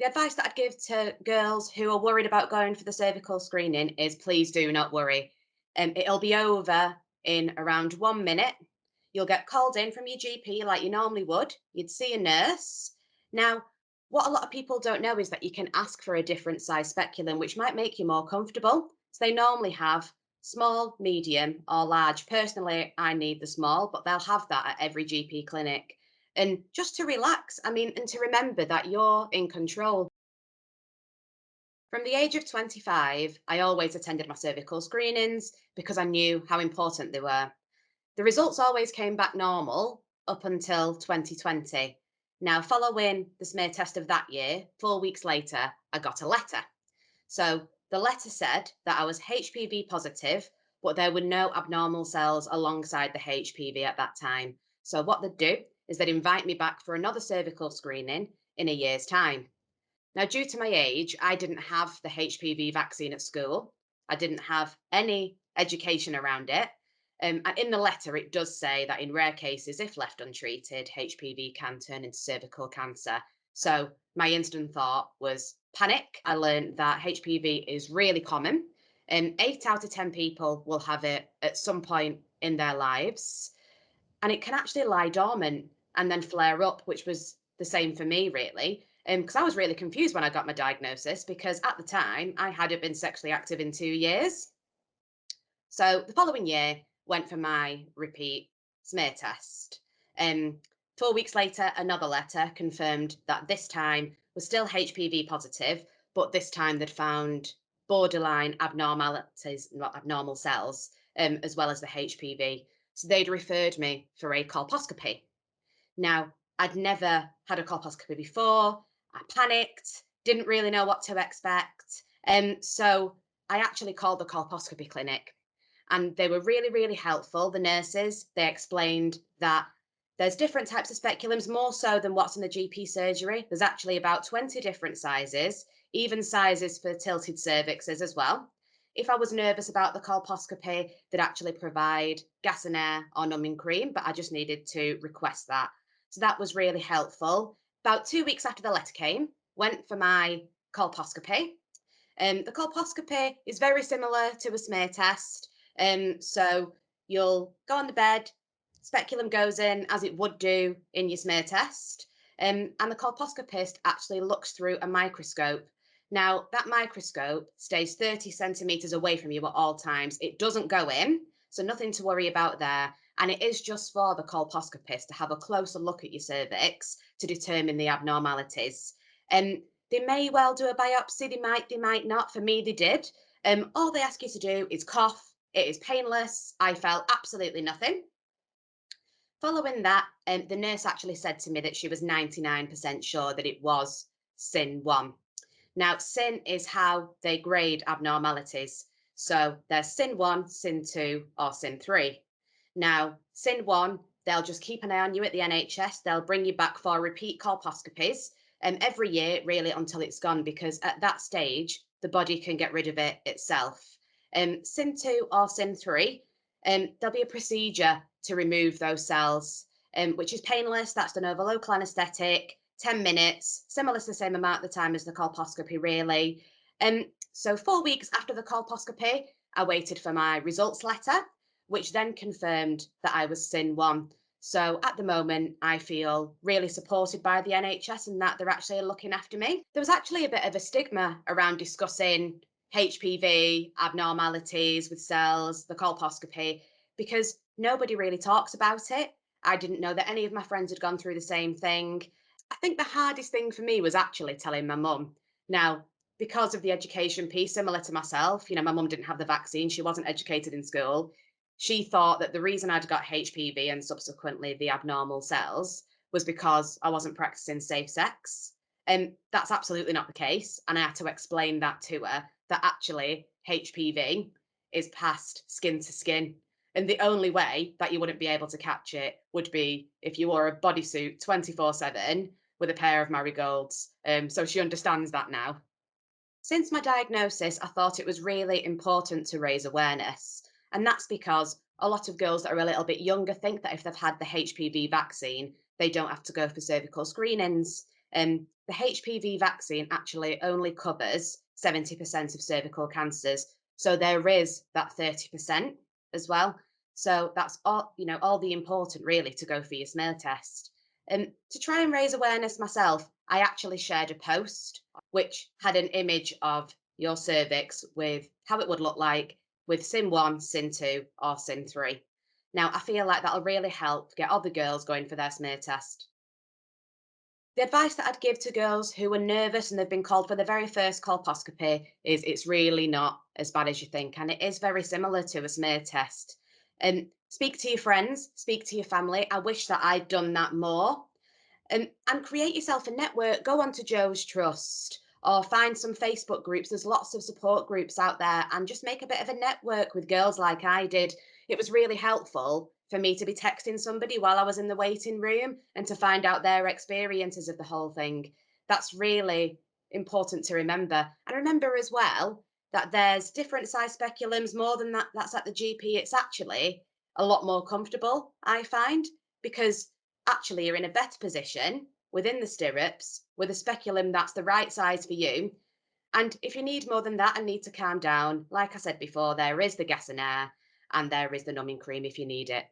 The advice that I'd give to girls who are worried about going for the cervical screening is please do not worry. It'll be over in around 1 minute. You'll get called in from your GP like you normally would. You'd see a nurse. Now, what a lot of people don't know is that you can ask for a different size speculum, which might make you more comfortable. So they normally have small, medium, or large. Personally, I need the small, but they'll have that at every GP clinic. And just to relax, I mean, and to remember that you're in control. From the age of 25, I always attended my cervical screenings because I knew how important they were. The results always came back normal up until 2020. Now, following the smear test of that year, 4 weeks later, I got a letter. So the letter said that I was HPV positive, but there were no abnormal cells alongside the HPV at that time. So what they'd do is they'd invite me back for another cervical screening in a year's time. Now, due to my age, I didn't have the HPV vaccine at school. I didn't have any education around it. And in the letter, it does say that in rare cases, if left untreated, HPV can turn into cervical cancer. So my instant thought was panic. I learned that HPV is really common. 8 out of 10 people will have it at some point in their lives. And it can actually lie dormant and then flare up, which was the same for me, really. Because I was really confused when I got my diagnosis because at the time I hadn't been sexually active in 2 years. So the following year went for my repeat smear test. Um, 4 weeks later, another letter confirmed that this time was still HPV positive, but this time they'd found borderline abnormalities, not abnormal cells, as well as the HPV. So they'd referred me for a colposcopy. Now, I'd never had a colposcopy before. I panicked, didn't really know what to expect. So I actually called the colposcopy clinic and they were really, really helpful. The nurses, they explained that there's different types of speculums, more so than what's in the GP surgery. There's actually about 20 different sizes, even sizes for tilted cervixes as well. If I was nervous about the colposcopy, they'd actually provide gas and air or numbing cream, but I just needed to request that. So that was really helpful. About 2 weeks after the letter came, went for my colposcopy. The colposcopy is very similar to a smear test. So you'll go on the bed, speculum goes in as it would do in your smear test, and the colposcopist actually looks through a microscope. Now, that microscope stays 30 centimetres away from you at all times. It doesn't go in, so nothing to worry about there. And it is just for the colposcopist to have a closer look at your cervix to determine the abnormalities. They may well do a biopsy, they might not. For me, they did. All they ask you to do is cough. It is painless. I felt absolutely nothing. Following that, the nurse actually said to me that she was 99% sure that it was CIN1. Now, CIN is how they grade abnormalities. So there's CIN1, CIN2, or CIN3. Now, CIN1, they'll just keep an eye on you at the NHS. They'll bring you back for repeat colposcopies every year, really, until it's gone, because at that stage, the body can get rid of it itself. CIN2 or CIN3, there'll be a procedure to remove those cells, which is painless. That's done over local anaesthetic, 10 minutes, similar to the same amount of the time as the colposcopy, really. So 4 weeks after the colposcopy, I waited for my results letter, which then confirmed that I was CIN1. So at the moment, I feel really supported by the NHS and that they're actually looking after me. There was actually a bit of a stigma around discussing HPV, abnormalities with cells, the colposcopy, because nobody really talks about it. I didn't know that any of my friends had gone through the same thing. I think the hardest thing for me was actually telling my mum. Now, because of the education piece, similar to myself, my mum didn't have the vaccine, she wasn't educated in school. She thought that the reason I'd got HPV and subsequently the abnormal cells was because I wasn't practicing safe sex. And that's absolutely not the case. And I had to explain that to her that actually HPV is passed skin to skin. And the only way that you wouldn't be able to catch it would be if you wore a bodysuit 24/7 with a pair of marigolds. So she understands that now. Since my diagnosis, I thought it was really important to raise awareness. And that's because a lot of girls that are a little bit younger think that if they've had the HPV vaccine, they don't have to go for cervical screenings. The HPV vaccine actually only covers 70% of cervical cancers. So there is that 30% as well. So that's all, all the important really to go for your smear test. And to try and raise awareness myself, I actually shared a post which had an image of your cervix with how it would look like with CIN1, CIN2, or CIN3. Now, I feel like that'll really help get all the girls going for their smear test. The advice that I'd give to girls who are nervous and they've been called for the very first colposcopy is it's really not as bad as you think, and it is very similar to a smear test. Speak to your friends, speak to your family. I wish that I'd done that more. And create yourself a network. Go on to Joe's Trust or find some Facebook groups. There's lots of support groups out there, and just make a bit of a network with girls like I did. It was really helpful for me to be texting somebody while I was in the waiting room and to find out their experiences of the whole thing. That's really important to remember. And remember as well that there's different size speculums, more than that, that's at the GP. It's actually a lot more comfortable, I find, because actually you're in a better position within the stirrups with a speculum that's the right size for you. And if you need more than that and need to calm down, like I said before, there is the gas and air and there is the numbing cream if you need it.